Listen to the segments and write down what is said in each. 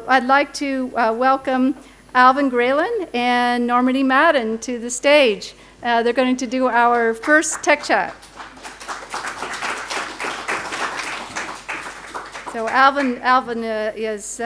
I'd like to welcome Alvin Graylen and Normandy Madden to the stage. They're going to do our first tech chat. So Alvin is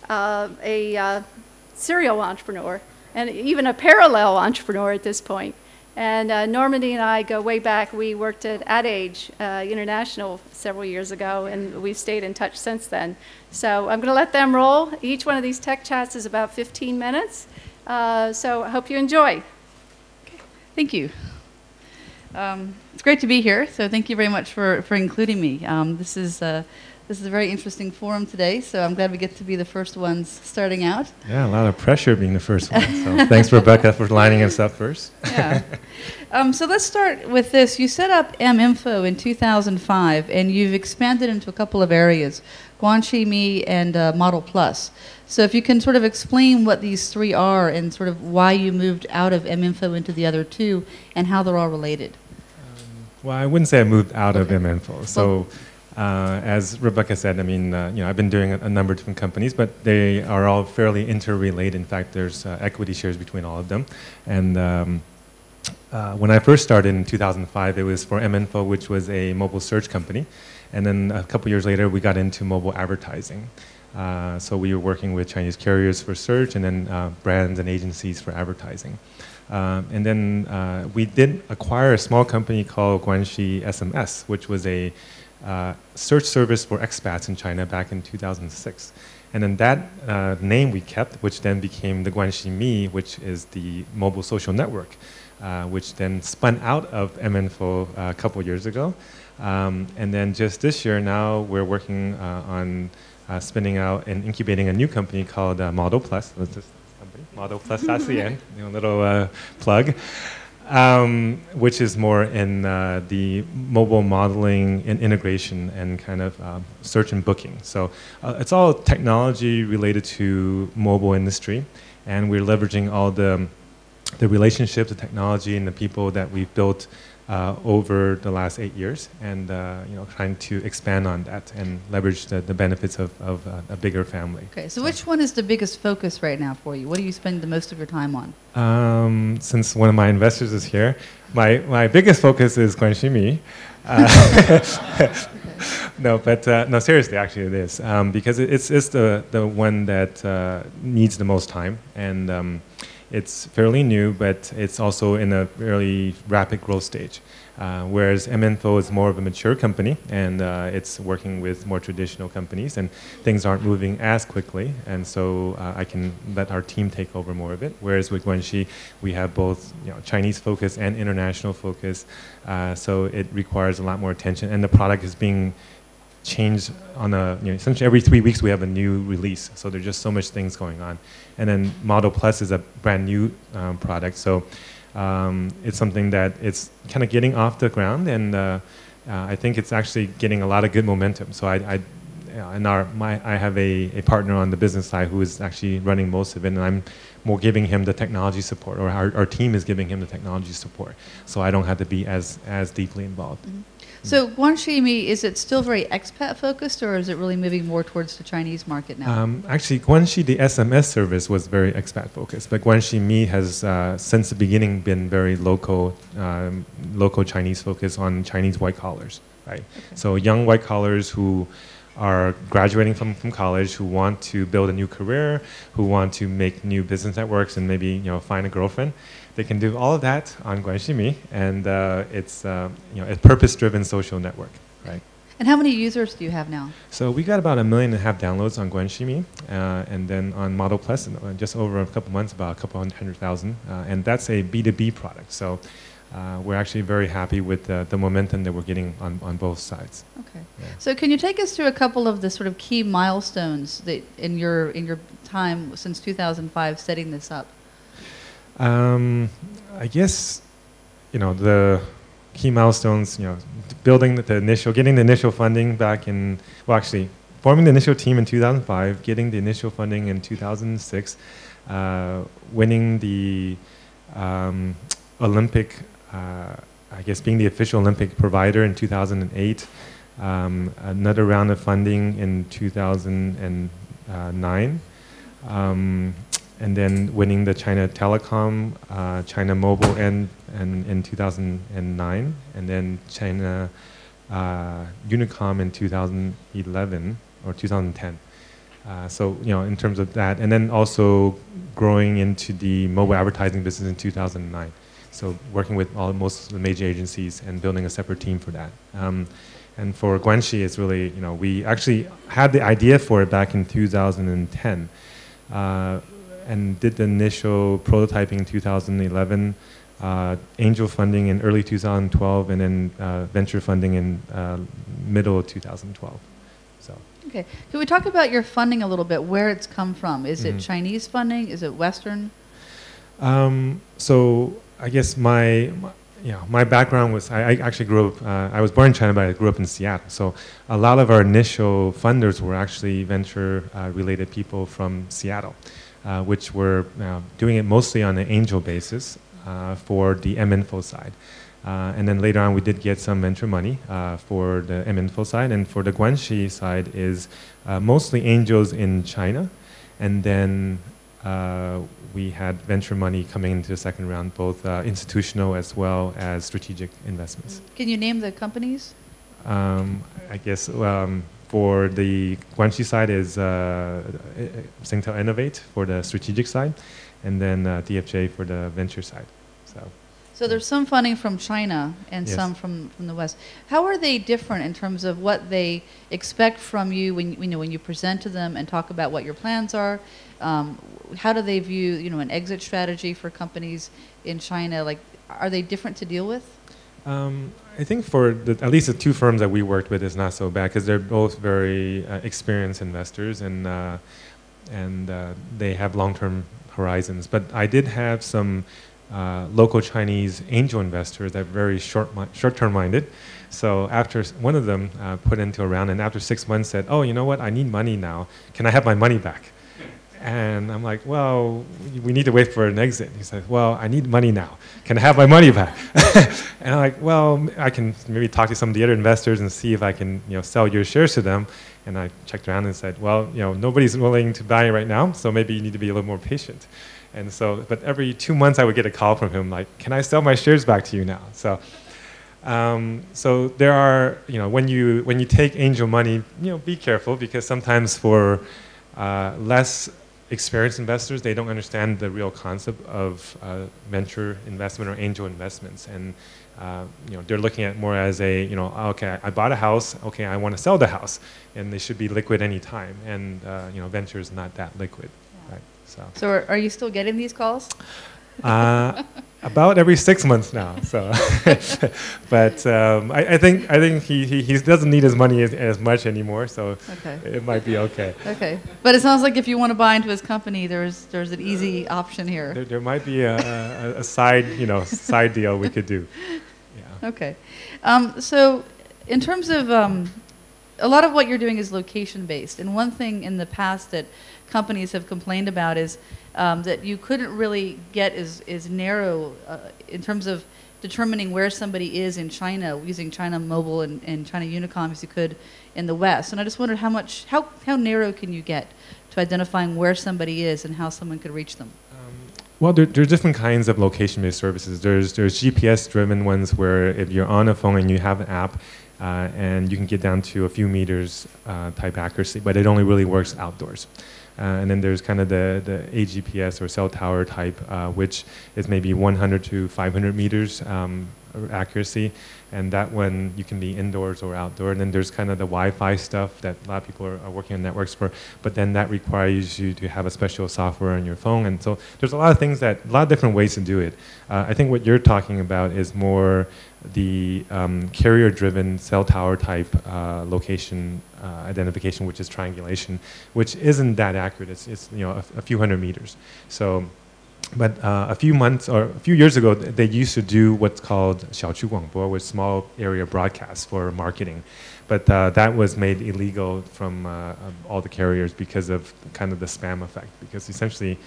a serial entrepreneur and even a parallel entrepreneur at this point. And Normandy and I go way back. We worked at AdAge International several years ago, and we've stayed in touch since then. So I'm going to let them roll. Each one of these tech chats is about 15 minutes. So I hope you enjoy. Okay. Thank you. It's great to be here, so thank you very much for including me. This is a very interesting forum today, so I'm glad we get to be the first ones starting out. Yeah, a lot of pressure being the first one. So thanks, Rebecca, for lining us up first. Yeah. So let's start with this. You set up M-Info in 2005, and you've expanded into a couple of areas, Guanxi and Model Plus. So if you can sort of explain what these three are and sort of why you moved out of M-Info into the other two and how they're all related. Well, I wouldn't say I moved out of M-Info. So. As Rebecca said, I mean, I've been doing a number of different companies, but they are all fairly interrelated. In fact, there's equity shares between all of them. And when I first started in 2005, it was for M-Info, which was a mobile search company. And then a couple years later, we got into mobile advertising. So we were working with Chinese carriers for search and then brands and agencies for advertising. And then we did acquire a small company called Guanxi SMS, which was a search service for expats in China back in 2006. And then that name we kept, which then became the Guanxi Me, which is the mobile social network, which then spun out of M-Info a couple years ago. And then just this year now, we're working on spinning out and incubating a new company called Model Plus. That's this company, Model Plus. That's the end, little plug. Which is more in the mobile modeling and integration and kind of search and booking. So it's all technology related to mobile industry, and we're leveraging all the relationships, the technology, and the people that we've built over the last 8 years, and trying to expand on that and leverage the benefits of a bigger family. Okay, so which one is the biggest focus right now for you? What do you spend the most of your time on? Since one of my investors is here, my biggest focus is Guanxi Me. No, seriously, actually it is, because it's the one that needs the most time, and it's fairly new, but it's also in a fairly rapid growth stage. Whereas M-Info is more of a mature company, and it's working with more traditional companies, and things aren't moving as quickly, and so I can let our team take over more of it. Whereas with Guanxi, we have both Chinese focus and international focus, so it requires a lot more attention, and the product is being changed on essentially every 3 weeks we have a new release, so there's just so much things going on. And then Model Plus is a brand new product, so it's something that it's kind of getting off the ground, and I think it's actually getting a lot of good momentum. So I have a partner on the business side who is actually running most of it, and I'm more giving him the technology support, or our team is giving him the technology support, so I don't have to be as deeply involved. Mm-hmm. So Guanxi Me, is it still very expat focused, or is it really moving more towards the Chinese market now? Actually, Guanxi, the SMS service, was very expat focused, but Guanxi Me has since the beginning been very local Chinese focus on Chinese white collars, right? Okay. So young white collars who are graduating from college, who want to build a new career, who want to make new business networks and maybe find a girlfriend. They can do all of that on Guanxi Me, and it's a purpose-driven social network, right? And how many users do you have now? So we got about 1.5 million downloads on Guanxi Me, and then on Model Plus, just over a couple months, about a couple 100,000, and that's a B2B product. So we're actually very happy with the momentum that we're getting on both sides. Okay. Yeah. So can you take us through a couple of the sort of key milestones that in your time since 2005 setting this up? I guess, the key milestones, getting the initial funding back in, forming the initial team in 2005, getting the initial funding in 2006, winning the Olympic, being the official Olympic provider in 2008, another round of funding in 2009. And then winning the China Telecom, China Mobile and in 2009, and then China Unicom in 2011 or 2010. So in terms of that, and then also growing into the mobile advertising business in 2009. So working with most of the major agencies and building a separate team for that. And for Guanxi, it's really, we actually had the idea for it back in 2010. And did the initial prototyping in 2011, angel funding in early 2012, and then venture funding in middle of 2012. So. Okay, can we talk about your funding a little bit, where it's come from? Is it Chinese funding? Is it Western? So I guess my background was, I actually grew up, I was born in China, but I grew up in Seattle. So a lot of our initial funders were actually venture-related people from Seattle. Which were doing it mostly on an angel basis for the M-Info side. And then later on we did get some venture money for the M-Info side, and for the Guanxi side is mostly angels in China, and then we had venture money coming into the second round, both institutional as well as strategic investments. Can you name the companies? I guess for the Guanxi side is Singtel Innovate for the strategic side, and then DFJ for the venture side. So there's some funding from China and yes. some from the West. How are they different in terms of what they expect from you when you present to them and talk about what your plans are? How do they view an exit strategy for companies in China? Like, are they different to deal with? I think for at least the two firms that we worked with is not so bad because they're both very experienced investors and they have long-term horizons. But I did have some local Chinese angel investors that are very short-term minded. So after one of them put into a round, and after 6 months said, "Oh, you know what? I need money now. Can I have my money back?" And I'm like, "Well, we need to wait for an exit." He said, "Well, I need money now. Can I have my money back?" And I'm like, "Well, I can maybe talk to some of the other investors and see if I can, sell your shares to them." And I checked around and said, "Well, nobody's willing to buy it right now, so maybe you need to be a little more patient." And so, but every 2 months I would get a call from him like, "Can I sell my shares back to you now?" So, so there are, when you take angel money, be careful because sometimes for less experienced investors, they don't understand the real concept of venture investment or angel investments, and they're looking at it more as a, okay, I bought a house, okay, I want to sell the house, and they should be liquid any time, and venture is not that liquid, right? So are you still getting these calls? About every 6 months now. So, but I think he doesn't need his money as much anymore. So okay. It might be okay. Okay, but it sounds like if you want to buy into his company, there's an easy option here. There might be a side side deal we could do. Yeah. Okay, so in terms of a lot of what you're doing is location based, and one thing in the past that companies have complained about is that you couldn't really get as narrow in terms of determining where somebody is in China using China Mobile and China Unicom as you could in the West. And I just wondered how narrow can you get to identifying where somebody is and how someone could reach them? Well, there's different kinds of location-based services. There's GPS-driven ones where if you're on a phone and you have an app, and you can get down to a few meters type accuracy, but it only really works outdoors. And then there's kind of the AGPS or cell tower type, which is maybe 100 to 500 meters accuracy, and that one you can be indoors or outdoor. And then there's kind of the Wi-Fi stuff that a lot of people are working on networks for, but then that requires you to have a special software on your phone. And so there's a lot of things a lot of different ways to do it. I think what you're talking about is more the carrier-driven cell tower type location identification, which is triangulation, which isn't that accurate. It's a few hundred meters. So, but a few years ago, they used to do what's called 小区广播, with small area broadcasts for marketing, but that was made illegal from all the carriers because of kind of the spam effect. Because essentially,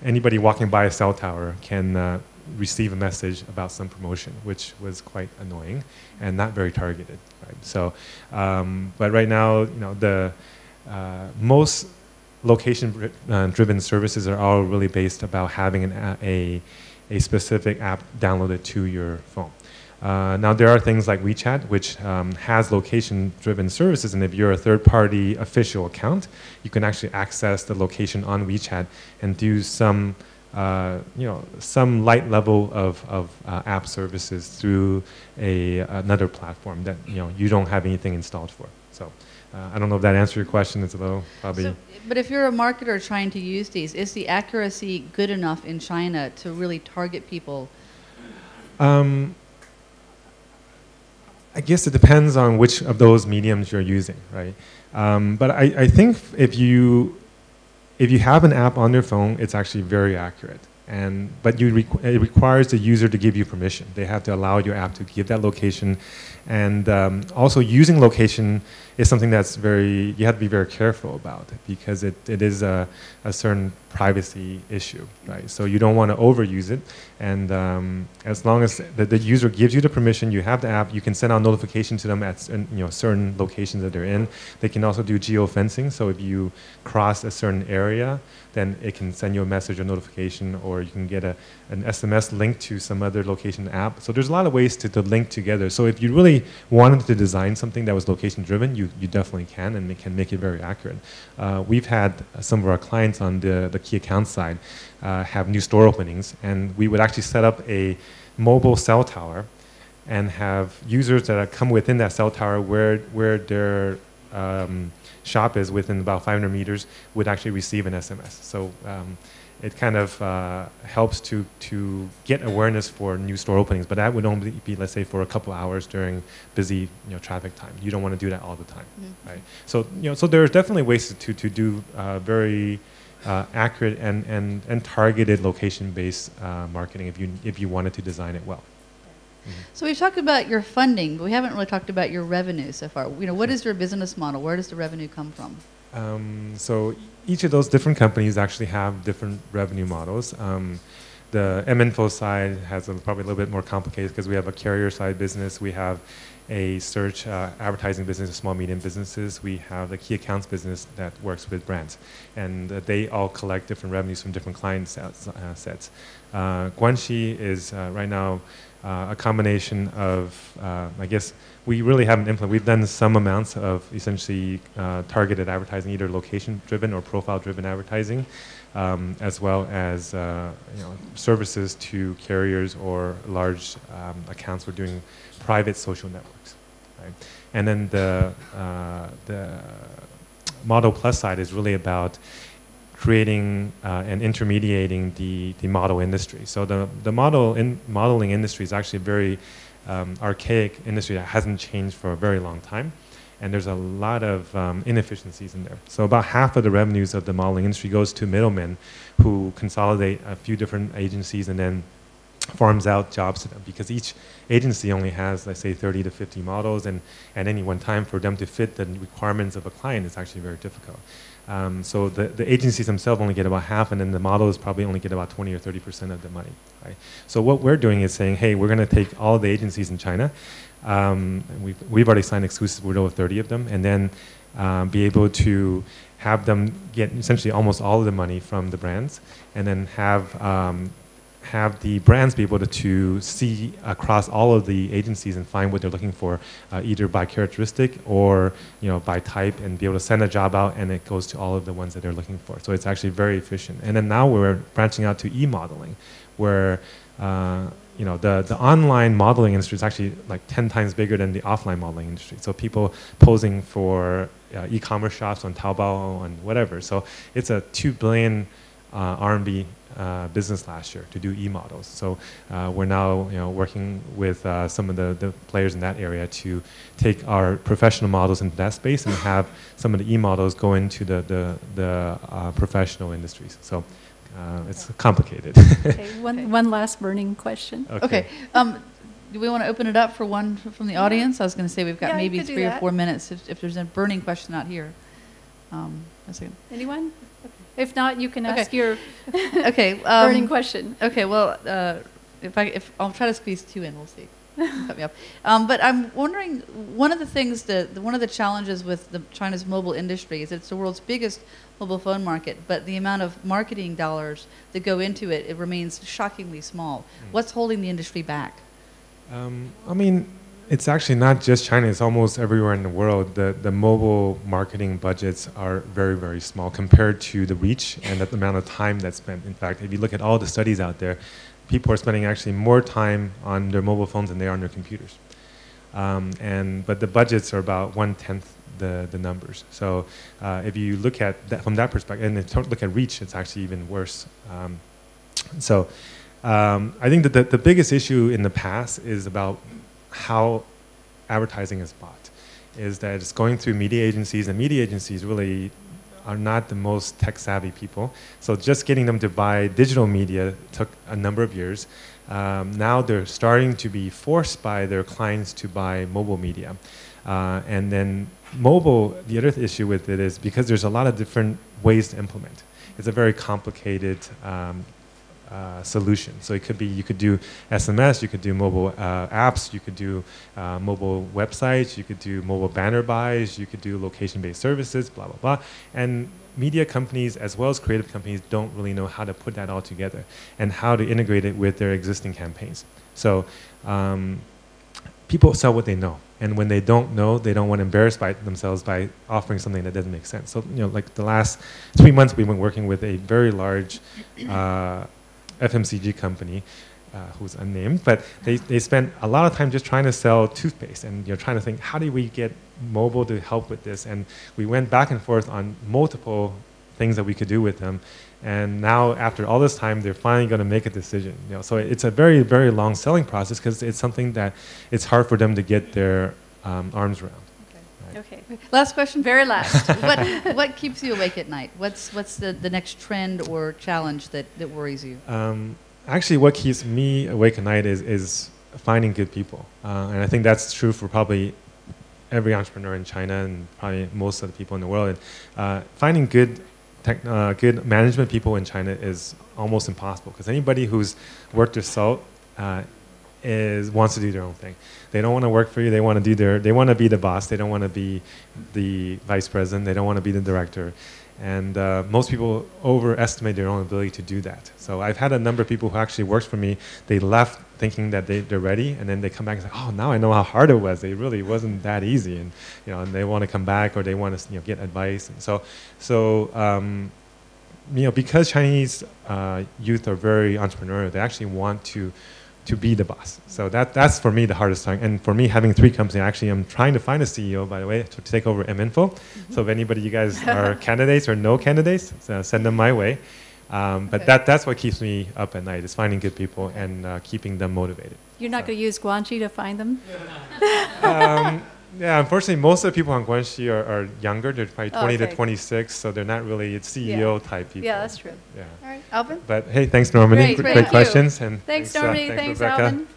anybody walking by a cell tower can receive a message about some promotion, which was quite annoying and not very targeted. Right? So, but right now, the most location-driven services are all really based about having a specific app downloaded to your phone. Now, there are things like WeChat, which has location-driven services, and if you're a third-party official account, you can actually access the location on WeChat and do some, some light level of app services through another platform that you don't have anything installed for. So, I don't know if that answered your question. It's a little probably. So, but if you're a marketer trying to use these, is the accuracy good enough in China to really target people? I guess it depends on which of those mediums you're using, right? But I think if you have an app on your phone, it's actually very accurate. But it requires the user to give you permission. They have to allow your app to give that location. And also using location is something that's you have to be very careful about, because it is a certain privacy issue, right? So you don't want to overuse it. And as long as the user gives you the permission, you have the app, you can send out notification to them at certain locations that they're in. They can also do geofencing. So if you cross a certain area, then it can send you a message or notification, or you can get an SMS link to some other location app. So there's a lot of ways to link together. So if you really wanted to design something that was location driven, you definitely can, and it can make it very accurate. We've had some of our clients on the key account side have new store openings, and we would actually set up a mobile cell tower and have users that come within that cell tower where their shop is within about 500 meters would actually receive an SMS. So it kind of helps to get awareness for new store openings, but that would only be, let's say, for a couple hours during busy traffic time. You don't want to do that all the time, right? So so there's definitely ways to do very accurate and targeted location-based marketing if you wanted to design it well. So we've talked about your funding, but we haven't really talked about your revenue so far. What is your business model? Where does the revenue come from? So each of those different companies actually have different revenue models. The MInfo side has probably a little bit more complicated because we have a carrier side business. We have a search advertising business, small medium businesses. We have the key accounts business that works with brands, and they all collect different revenues from different client sets. Guanxi is right now a combination of, I guess, we really haven't implemented. We've done some amounts of essentially targeted advertising, either location-driven or profile-driven advertising, as well as services to carriers or large accounts. We're doing private social networks, right? And then the Model Plus side is really about creating and intermediating the model industry. So the modeling industry is actually a very archaic industry that hasn't changed for a very long time, and there's a lot of inefficiencies in there. So about half of the revenues of the modeling industry goes to middlemen who consolidate a few different agencies and then farms out jobs to them, because each agency only has, let's say, 30 to 50 models, and at any one time for them to fit the requirements of a client is actually very difficult. So the agencies themselves only get about half, and then the models probably only get about 20 or 30% of the money, right? So what we're doing is saying, hey, we're going to take all the agencies in China. We've already signed exclusive with over 30 of them, and then be able to have them get essentially almost all of the money from the brands, and then have the brands be able to see across all of the agencies and find what they're looking for, either by characteristic or by type, and be able to send a job out and it goes to all of the ones that they're looking for. So it's actually very efficient. And then now we're branching out to e-modeling, where the online modeling industry is actually like 10 times bigger than the offline modeling industry. So people posing for e-commerce shops on Taobao and whatever. So it's a 2 billion RMB business last year to do e-models. So we're now working with some of the players in that area to take our professional models into that space and have some of the e-models go into the professional industries. So it's complicated. Okay, one last burning question. Okay. Do we want to open it up for one from the audience? I was going to say we've got maybe 3 or 4 minutes if there's a burning question out here. A second. Anyone? If not, you can ask your okay, burning question. Okay, well, if I'll try to squeeze 2 in, we'll see. cut me off. But I'm wondering, one of the things one of the challenges with China's mobile industry is it's the world's biggest mobile phone market, but the amount of marketing dollars that go into it remains shockingly small. What's holding the industry back? I mean, it's actually not just China, it's almost everywhere in the world. The mobile marketing budgets are very, very small compared to the reach and the amount of time that's spent. In fact, if you look at all the studies out there, people are spending actually more time on their mobile phones than they are on their computers. But the budgets are about 1/10 the numbers. So if you look at that from that perspective, and then look at reach, it's actually even worse. I think that the biggest issue in the past is about how advertising is bought, is that it's going through media agencies, and media agencies really are not the most tech-savvy people. So just getting them to buy digital media took a number of years. Now they're starting to be forced by their clients to buy mobile media. And then mobile, the other issue with it is because there's a lot of different ways to implement. It's a very complicated solution. So it could be, you could do SMS, you could do mobile apps, you could do mobile websites, you could do mobile banner buys, you could do location-based services, blah, blah, blah. And media companies as well as creative companies don't really know how to put that all together and how to integrate it with their existing campaigns. So people sell what they know. And when they don't know, they don't want to embarrass themselves by offering something that doesn't make sense. So, like the last 3 months, we've been working with a very large FMCG company, who's unnamed, but they spent a lot of time just trying to sell toothpaste, and trying to think, how do we get mobile to help with this? And we went back and forth on multiple things that we could do with them, and now after all this time, they're finally going to make a decision. So it's a very, very long selling process because it's something that it's hard for them to get their arms around. Okay. Last question. Very last. What keeps you awake at night? What's the next trend or challenge that worries you? Actually, what keeps me awake at night is finding good people. And I think that's true for probably every entrepreneur in China and probably most of the people in the world. And, finding good management people in China is almost impossible because anybody who's worked their salt wants to do their own thing. They don't want to work for you. They want to they want to be the boss. They don't want to be the vice president. They don't want to be the director. And most people overestimate their own ability to do that. So I've had a number of people who actually worked for me. They left thinking that they're ready, and then they come back and say, "Oh, now I know how hard it was. It really wasn't that easy." And and they want to come back, or they want to get advice. And because Chinese youth are very entrepreneurial, they actually want to be the boss. So that's for me the hardest thing. And for me, having 3 companies, actually I'm trying to find a CEO, by the way, to take over M-Info. Mm-hmm. So if anybody you guys are candidates or no candidates, send them my way. But that's what keeps me up at night, is finding good people and keeping them motivated. You're not going to use Guanxi to find them? Yeah, unfortunately, most of the people on Guanxi are younger. They're probably 20 to 26, so they're not really CEO type people. Yeah, that's true. Yeah. All right, Alvin? But hey, thanks, Normandy. Great questions. And thanks Normandy. Thanks, Rebecca. Alvin.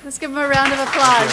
Let's give them a round of applause.